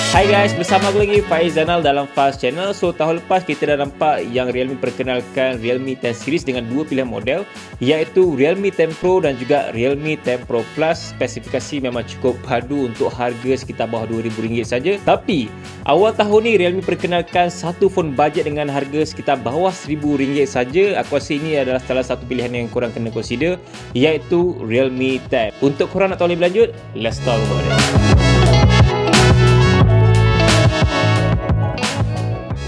Hai guys, bersama aku lagi Faiz Zainal dalam Faz Channel. So tahun lepas kita dah nampak yang Realme perkenalkan Realme 10 series dengan dua pilihan model, iaitu Realme 10 Pro dan juga Realme 10 Pro Plus. Spesifikasi memang cukup padu untuk harga sekitar bawah RM2,000 saja. Tapi awal tahun ni Realme perkenalkan satu phone bajet dengan harga sekitar bawah RM1,000 saja. Aku rasa ini adalah salah satu pilihan yang korang kena consider, iaitu Realme 10. Untuk korang nak tahu lebih lanjut, let's talk about it.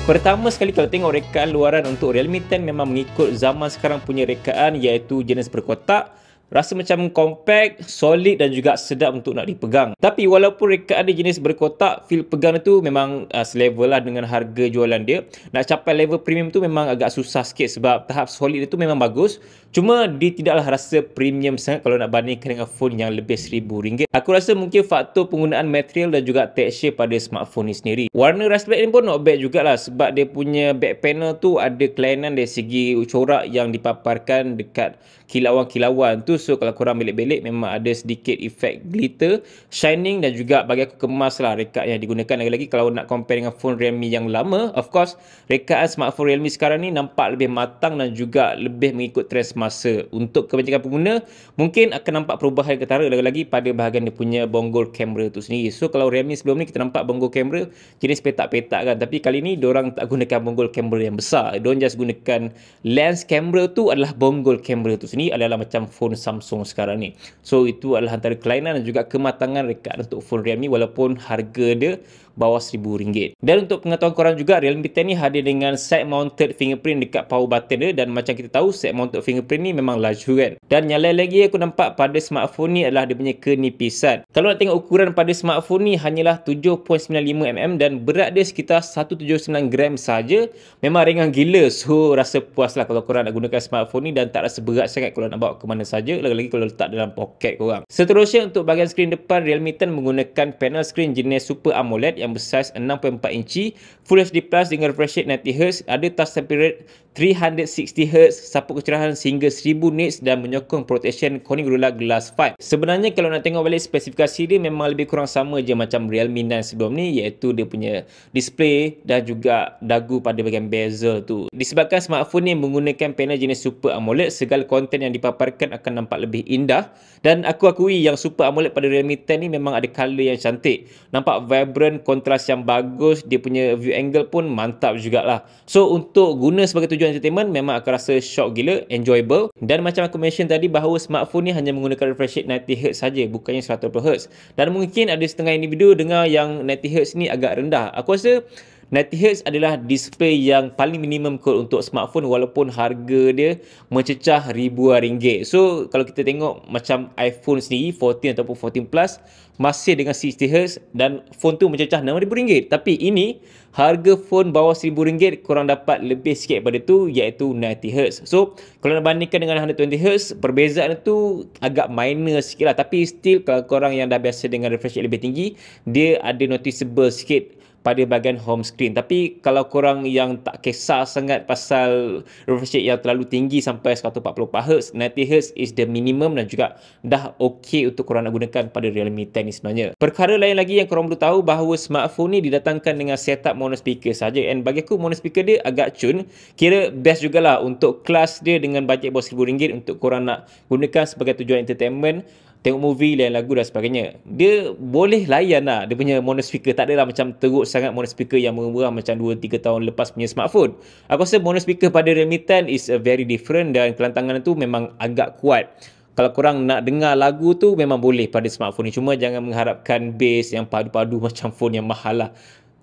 Pertama sekali kalau tengok rekaan luaran untuk Realme 10 memang mengikut zaman sekarang punya rekaan, iaitu jenis berkotak. Rasa macam compact, solid dan juga sedap untuk nak dipegang. Tapi walaupun rekaan dia jenis berkotak, feel pegang tu memang selevel lah dengan harga jualan dia. Nak capai level premium tu memang agak susah sikit sebab tahap solid dia tu memang bagus. Cuma dia tidaklah rasa premium sangat kalau nak bandingkan dengan phone yang lebih RM1,000. Aku rasa mungkin faktor penggunaan material dan juga texture pada smartphone ni sendiri. Warna rust black ni pun not bad jugalah sebab dia punya back panel tu ada kelainan dari segi corak yang dipaparkan dekat kilauan-kilauan tu. So kalau korang belik-belik memang ada sedikit efek glitter, shining dan juga bagi aku kemas lah rekaan yang digunakan. Lagi-lagi kalau nak compare dengan phone Realme yang lama, of course rekaan smartphone Realme sekarang ni nampak lebih matang dan juga lebih mengikut trend masa. Untuk kebanyakan pengguna mungkin akan nampak perubahan ketara lagi-lagi pada bahagian dia punya bonggol kamera tu sendiri. So kalau Realme sebelum ni kita nampak bonggol kamera jenis petak-petak kan, tapi kali ni diorang tak gunakan bonggol kamera yang besar, diorang just gunakan lens kamera tu adalah bonggol kamera tu sendiri, adalah macam phone Samsung sekarang ni. So itu adalah antara kelainan dan juga kematangan rekaan untuk phone Realme walaupun harga dia bawah RM1,000. Dan untuk pengetahuan korang juga, Realme 10 ni hadir dengan side mounted fingerprint dekat power button dia, dan macam kita tahu side mounted fingerprint ni memang laju kan. Dan yang lain lagi aku nampak pada smartphone ni adalah dia punya kenipisan. Kalau nak tengok ukuran pada smartphone ni hanyalah 7.95mm dan berat dia sekitar 179 gram saja. Memang ringan gila. So rasa puas lah kalau korang nak gunakan smartphone ni dan tak rasa berat sangat kalau nak bawa ke mana saja, lagi-lagi kalau letak dalam poket korang. Seterusnya untuk bahagian skrin depan, Realme 10 menggunakan panel skrin jenis Super AMOLED yang bersaiz 6.4 inci, Full HD Plus dengan refresh rate 90Hz, ada touch sampling rate 360Hz, support kecerahan sehingga 1000 nits dan menyokong protection Corning Gorilla Glass 5. Sebenarnya kalau nak tengok balik spesifikasi dia memang lebih kurang sama je macam Realme 9 sebelum ni, iaitu dia punya display dan juga dagu pada bahagian bezel tu. Disebabkan smartphone ni menggunakan panel jenis Super AMOLED, segala konten yang dipaparkan akan nampak lebih indah, dan aku akui yang Super AMOLED pada Realme 10 ni memang ada color yang cantik, nampak vibrant, kontras yang bagus, dia punya view angle pun mantap jugalah. So untuk guna sebagai tujuan entertainment memang akan rasa shock gila, enjoyable. Dan macam aku mention tadi bahawa smartphone ni hanya menggunakan refresh rate 90Hz saja, bukannya 120Hz. Dan mungkin ada setengah individu dengar yang 90Hz ni agak rendah. Aku rasa 90Hz adalah display yang paling minimum kot untuk smartphone walaupun harga dia mencecah ribuan ringgit. So kalau kita tengok macam iPhone sendiri 14 ataupun 14 Plus masih dengan 60Hz dan phone tu mencecah RM6,000. Tapi ini harga phone bawah RM1,000 korang dapat lebih sikit pada tu, iaitu 90Hz. So kalau nak bandingkan dengan 120Hz, perbezaan tu agak minor sikit lah. Tapi still kalau korang yang dah biasa dengan refresh rate lebih tinggi, dia ada noticeable sikit pada bahagian home screen. Tapi kalau korang yang tak kisah sangat pasal refresh rate yang terlalu tinggi sampai 144Hz, 90Hz is the minimum dan juga dah okey untuk korang nak gunakan pada Realme 10 ni sebenarnya. Perkara lain lagi yang korang perlu tahu bahawa smartphone ni didatangkan dengan setup mono speaker saja, and bagi aku mono speaker dia agak cun, kira best jugalah untuk kelas dia dengan bajet bawah RM1,000 untuk korang nak gunakan sebagai tujuan entertainment, tengok movie, lain lagu dan sebagainya. Dia boleh layan lah dia punya mono speaker, tak adalah macam teruk sangat mono speaker yang murah macam 2-3 tahun lepas punya smartphone. Aku rasa mono speaker pada Realme 10 is a very different dan kelantangan tu memang agak kuat. Kalau korang nak dengar lagu tu memang boleh pada smartphone ni, cuma jangan mengharapkan bass yang padu-padu macam phone yang mahal lah.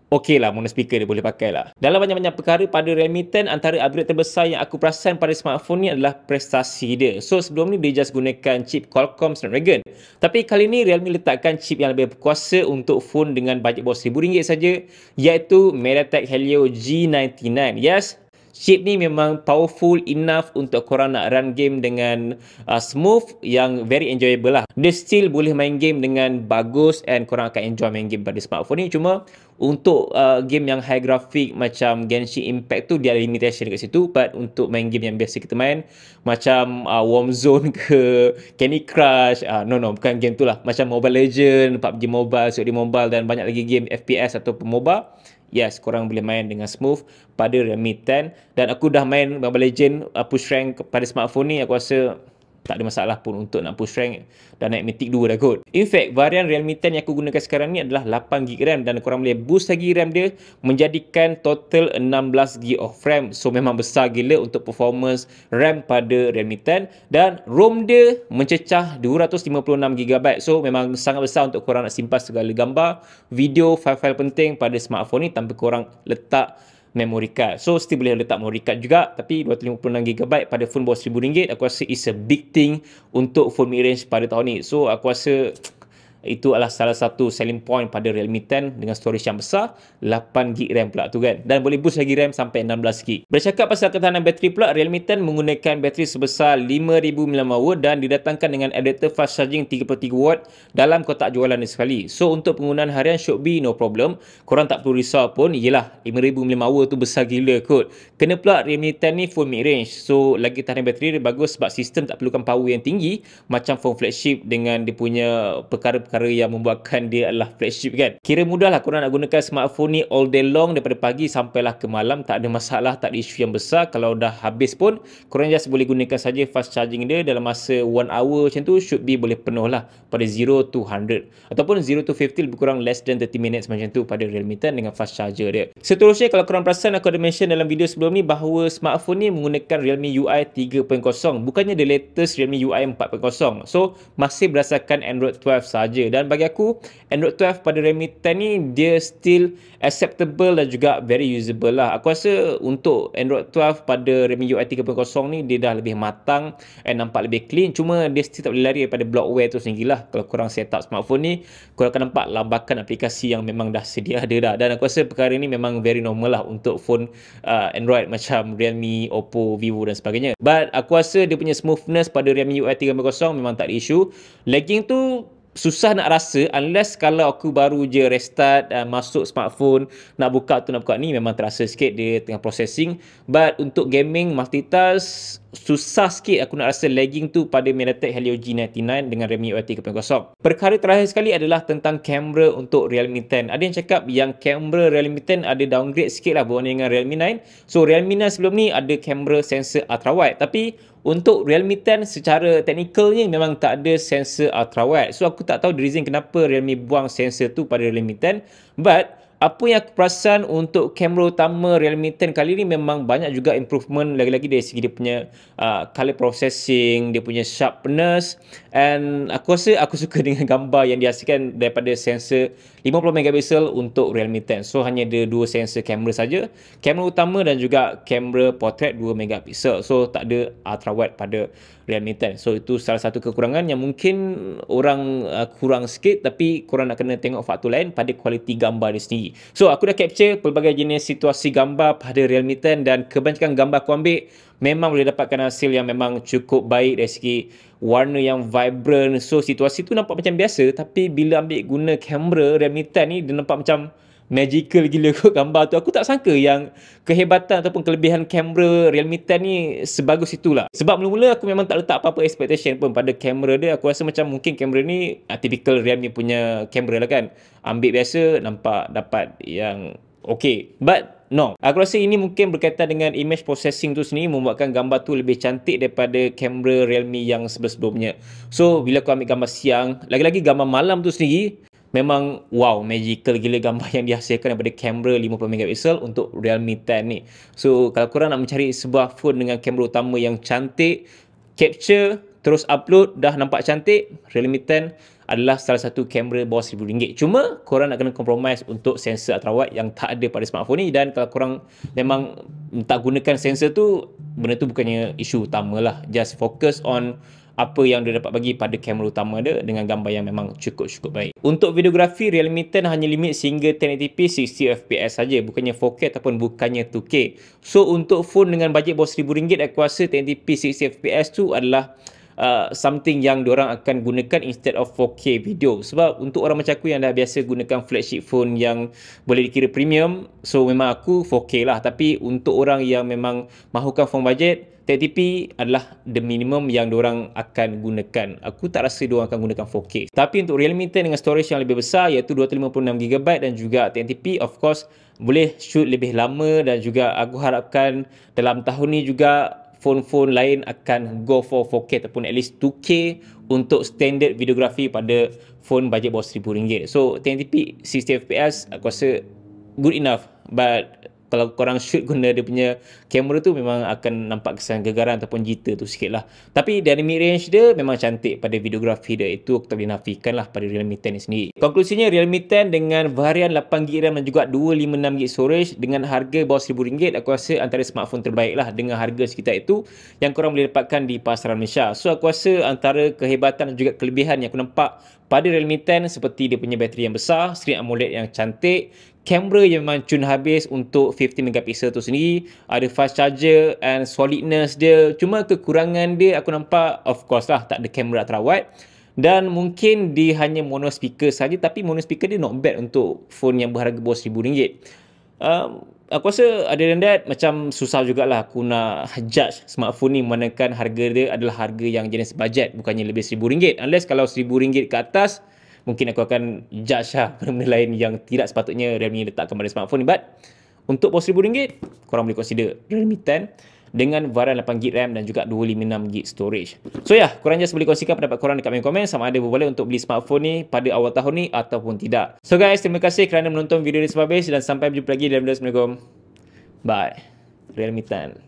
Okey lah, mono speaker dia boleh pakai lah. Dalam banyak-banyak perkara pada Realme 10, antara upgrade terbesar yang aku perasan pada smartphone ni adalah prestasi dia. So sebelum ni dia just gunakan chip Qualcomm Snapdragon, tapi kali ni Realme letakkan chip yang lebih berkuasa untuk phone dengan bajet bawah RM1,000 saja, iaitu MediaTek Helio G99. Yes, chip ni memang powerful enough untuk korang nak run game dengan smooth yang very enjoyable lah. Dia still boleh main game dengan bagus and korang akan enjoy main game pada smartphone ni. Cuma untuk game yang high graphic macam Genshin Impact tu dia ada limitation dekat situ, but untuk main game yang biasa kita main macam Warzone ke Candy Crush, bukan game tu lah, macam Mobile Legend, PUBG Mobile, COD Mobile dan banyak lagi game FPS ataupun MOBA, yes, korang boleh main dengan smooth pada Realme 10. Dan aku dah main Mobile Legend push rank pada smartphone ni, aku rasa tak ada masalah pun untuk nak push rank dan naik Mythic 2 dah kot. In fact, varian Realme 10 yang aku gunakan sekarang ni adalah 8GB RAM dan korang boleh boost lagi RAM dia menjadikan total 16GB of RAM. So memang besar gila untuk performance RAM pada Realme 10 dan ROM dia mencecah 256GB. So memang sangat besar untuk korang nak simpan segala gambar, video, file-file penting pada smartphone ni tanpa korang letak memory card. So still boleh letak memory card juga, tapi 256GB pada phone bawah RM1,000 aku rasa is a big thing untuk phone mid-range pada tahun ni. So aku rasa itu adalah salah satu selling point pada Realme 10 dengan storage yang besar, 8GB RAM pula tu kan, dan boleh boost lagi RAM sampai 16GB. Bercakap pasal ketahanan bateri pula, Realme 10 menggunakan bateri sebesar 5000mAh dan didatangkan dengan adapter fast charging 33W dalam kotak jualan ni sekali. So untuk penggunaan harian should be no problem, korang tak perlu risau pun. Yelah, 5000mAh tu besar gila kot. Kena pula Realme 10 ni phone mid range, so lagi tahanan bateri dia bagus sebab sistem tak perlukan power yang tinggi macam phone flagship dengan dia punya perkara-perkara yang membuatkan dia adalah flagship kan. Kira mudah lah korang nak gunakan smartphone ni all day long, daripada pagi sampailah ke malam, tak ada masalah, tak ada isu yang besar. Kalau dah habis pun korang just boleh gunakan saja fast charging dia dalam masa 1 hour macam tu, should be boleh penuh lah pada 0 to 100 ataupun 0 to 50 lebih kurang less than 30 minutes macam tu pada Realme 10 dengan fast charger dia. Seterusnya, kalau korang perasan aku ada mention dalam video sebelum ni bahawa smartphone ni menggunakan Realme UI 3.0, bukannya the latest Realme UI 4.0. So masih berdasarkan Android 12 saja. Dan bagi aku, Android 12 pada Realme 10 ni dia still acceptable dan juga very usable lah. Aku rasa untuk Android 12 pada Realme UI 3.0 ni dia dah lebih matang and nampak lebih clean. Cuma dia still tak boleh lari daripada bloatware tu sendiri lah. Kalau korang set up smartphone ni, korang akan nampak lambakan aplikasi yang memang dah sedia ada dah. Dan aku rasa perkara ni memang very normal lah untuk phone Android macam Realme, Oppo, Vivo dan sebagainya. But aku rasa dia punya smoothness pada Realme UI 3.0 memang tak ada isu. Lagging tu susah nak rasa unless kalau aku baru je restart masuk smartphone, nak buka tu nak buka ni, memang terasa sikit dia tengah processing. But untuk gaming, multitask, susah sikit aku nak rasa lagging tu pada MediaTek Helio G99 dengan Realme UI 3.0. Perkara terakhir sekali adalah tentang kamera untuk Realme 10. Ada yang cakap yang kamera Realme 10 ada downgrade sikit lah berbanding dengan Realme 9. So Realme 9 sebelum ni ada kamera sensor ultra wide, tapi untuk Realme 10 secara teknikalnya memang tak ada sensor ultra wide. So aku tak tahu the reason kenapa Realme buang sensor tu pada Realme 10. But apa yang aku perasan untuk kamera utama Realme 10 kali ni memang banyak juga improvement lagi-lagi dari segi dia punya color processing, dia punya sharpness, and aku rasa aku suka dengan gambar yang dihasilkan daripada sensor 50MP untuk Realme 10. So hanya ada dua sensor kamera saja, kamera utama dan juga kamera portrait 2MP. So tak ada ultra wide pada Realme 10. So itu salah satu kekurangan yang mungkin orang kurang sikit, tapi korang nak kena tengok faktor lain pada kualiti gambar dia sendiri. So aku dah capture pelbagai jenis situasi gambar pada Realme 10 dan kebanyakan gambar aku ambil memang boleh dapatkan hasil yang memang cukup baik dari segi warna yang vibrant. So situasi tu nampak macam biasa, tapi bila ambil guna kamera Realme 10 ni dia nampak macam magical gila kot gambar tu. Aku tak sangka yang kehebatan ataupun kelebihan kamera Realme 10 ni sebagus itulah. Sebab mula-mula aku memang tak letak apa-apa expectation pun pada kamera dia. Aku rasa macam mungkin kamera ni typical Realme punya kamera lah kan. Ambil biasa nampak dapat yang okay. But no, aku rasa ini mungkin berkaitan dengan image processing tu sendiri membuatkan gambar tu lebih cantik daripada kamera Realme yang sebelum-sebelumnya. So bila aku ambil gambar siang, lagi-lagi gambar malam tu sendiri, memang wow, magical gila gambar yang dihasilkan daripada kamera 50MP untuk Realme 10 ni. So kalau korang nak mencari sebuah phone dengan kamera utama yang cantik, capture terus upload dah nampak cantik, Realme 10 adalah salah satu kamera bawah RM1,000. Cuma korang nak kena compromise untuk sensor ultra wide yang tak ada pada smartphone ni, dan kalau korang memang tak gunakan sensor tu, benda tu bukannya isu utama lah. Just focus on apa yang dia dapat bagi pada kamera utama dia dengan gambar yang memang cukup baik. Untuk videografi, Realme 10 hanya limit sehingga 1080p 60fps saja, bukannya 4K ataupun bukannya 2K. So untuk phone dengan bajet bawah RM1,000, aku rasa 1080p 60fps tu adalah something yang diorang akan gunakan instead of 4K video. Sebab untuk orang macam aku yang dah biasa gunakan flagship phone yang boleh dikira premium, so memang aku 4K lah. Tapi untuk orang yang memang mahukan phone budget, 1080p adalah the minimum yang diorang akan gunakan. Aku tak rasa diorang akan gunakan 4K. Tapi untuk Realme 10 dengan storage yang lebih besar iaitu 256GB dan juga 1080p, of course boleh shoot lebih lama, dan juga aku harapkan dalam tahun ni juga phone-phone lain akan go for 4K ataupun at least 2K untuk standard videografi pada phone bajet bawah RM1,000. So 1080p 60fps aku rasa good enough, but kalau korang shoot guna dia punya kamera tu memang akan nampak kesan gegaran ataupun jitter tu sikit lah. Tapi dari mid range dia memang cantik pada videografi dia, itu aku tak boleh nafikan lah pada Realme 10 ni sendiri. Konklusinya, Realme 10 dengan varian 8GB RAM dan juga 256GB storage dengan harga bawah RM1,000, aku rasa antara smartphone terbaik lah dengan harga sekitar itu yang korang boleh dapatkan di pasaran Malaysia. So aku rasa antara kehebatan dan juga kelebihan yang aku nampak pada Realme 10 seperti dia punya bateri yang besar, screen AMOLED yang cantik, kamera yang memang cun habis untuk 50MP tu sendiri, ada fast charger and solidness dia. Cuma kekurangan dia aku nampak, of course lah, tak ada kamera terawat dan mungkin dia hanya mono speaker saja, tapi mono speaker dia not bad untuk phone yang berharga bawah RM1,000. Aku rasa other than that, macam susah jugalah aku nak judge smartphone ni, manakan harga dia adalah harga yang jenis budget, bukannya lebih RM1,000. Unless kalau RM1,000 ke atas, mungkin aku akan judge lah benda-benda lain yang tidak sepatutnya Realme letakkan pada smartphone ni. But untuk bawah RM1,000, korang boleh consider Realme 10 dengan varian 8GB RAM dan juga 256GB storage. So korang just boleh kongsikan pendapat korang dekat komen sama ada boleh untuk beli smartphone ni pada awal tahun ni ataupun tidak. So guys, terima kasih kerana menonton video ni sampai habis dan sampai berjumpa lagi dalam video. Assalamualaikum. Bye. Realme 10.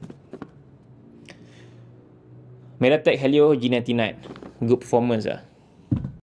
MediaTek Helio G99. Good performance lah.